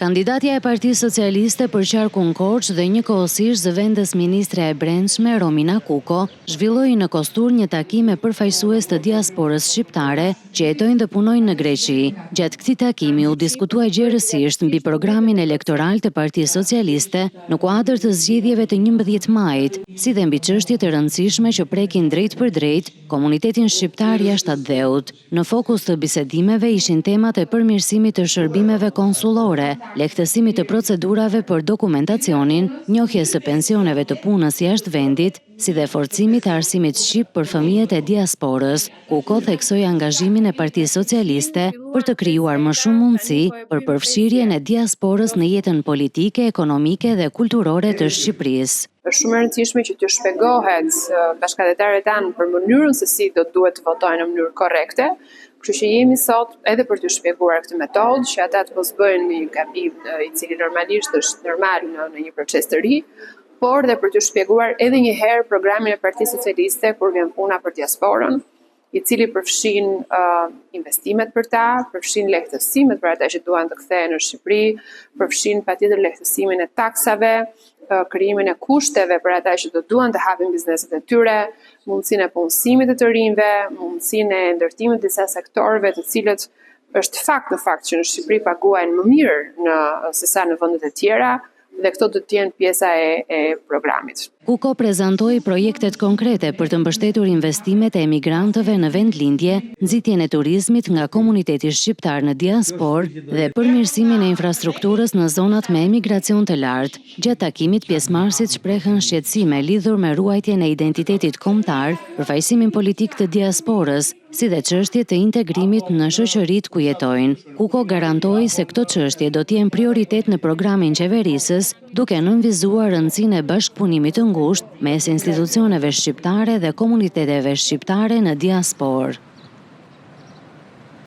Kandidatja e Partisë Socialiste për qarkun Korç dhe njëkohësisht zëvendës ministre e Brendshme Romina Kuko zhvilloi në Kostur një takim me përfaqësues të diasporës shqiptare që jetojnë dhe punojnë në Greqi. Gjatë këtij takimi u diskutua gjerësisht mbi programin elektoral të Partisë Socialiste në kuadër të zgjedhjeve të 11 majit, si dhe mbi çështje të rëndësishme që prekin drejt për drejt komunitetin shqiptar jashtë atë dheut. Në fokus të bisedimeve ishin temat e përmirësimit të shërbimeve konsullore, lehtësimit të procedurave për dokumentacionin, njohjes së pensioneve të punës jashtë vendit, si dhe forcimit të arsimit shqip për fëmijët e diasporës. Kuko theksoi angazhimin e Partisë Socialiste për të krijuar më shumë mundësi për përfshirjen e diasporës në jetën politike, ekonomike dhe kulturore të Shqipërisë. Është shumë e rëndësishme që t'ju shpjegohet bashkëdhetarëve tanë për mënyrën se si do duhet të votojnë në mënyrë korrekte. Kështu që jemi sot edhe për t'ju shpjeguar këtë metodë, që ata të mos bëjnë një gabim i cili normalisht është normal në një proces të ri, por dhe për t'ju shpjeguar edhe një herë programin e Partisë Socialiste kur vjen puna për diasporën, i cili përfshin investimet për ta, përfshin lehtësimet për ata që duan të kthehen në Shqipëri, përfshin patjetër lehtësimin e taksave, krijimin e kushteve për ata që do duan të hapin bizneset e tyre, mundësinë e punësimit të rinjve, mundësinë e ndërtimit të disa sektorëve të cilët është në fakt që në Shqipëri paguajnë më mirë se sa në vendet e tjera, dhe këto do të jenë pjesa e programit. Kuko prezantoi projektet konkrete për të mbështetur investimet e emigrantëve në vendlindje, nxitjen e turizmit nga komuniteti shqiptar në diasporë dhe përmirësimin e infrastrukturës në zonat me emigracion të lartë. Gjatë takimit, pjesëmarrësit shprehën shqetësime lidhur me ruajtjen e identitetit kombëtar, përfaqësimin politik të diasporës, si dhe çështje të integrimit në shoqëritë ku jetojnë. Kuko garantoi se këto çështje do të jenë prioritet në programin qeverisës, duke nënvizuar rëndësinë e bashkëpunimit të ngushtë mes institucioneve shqiptare dhe komuniteteve shqiptare në diasporë.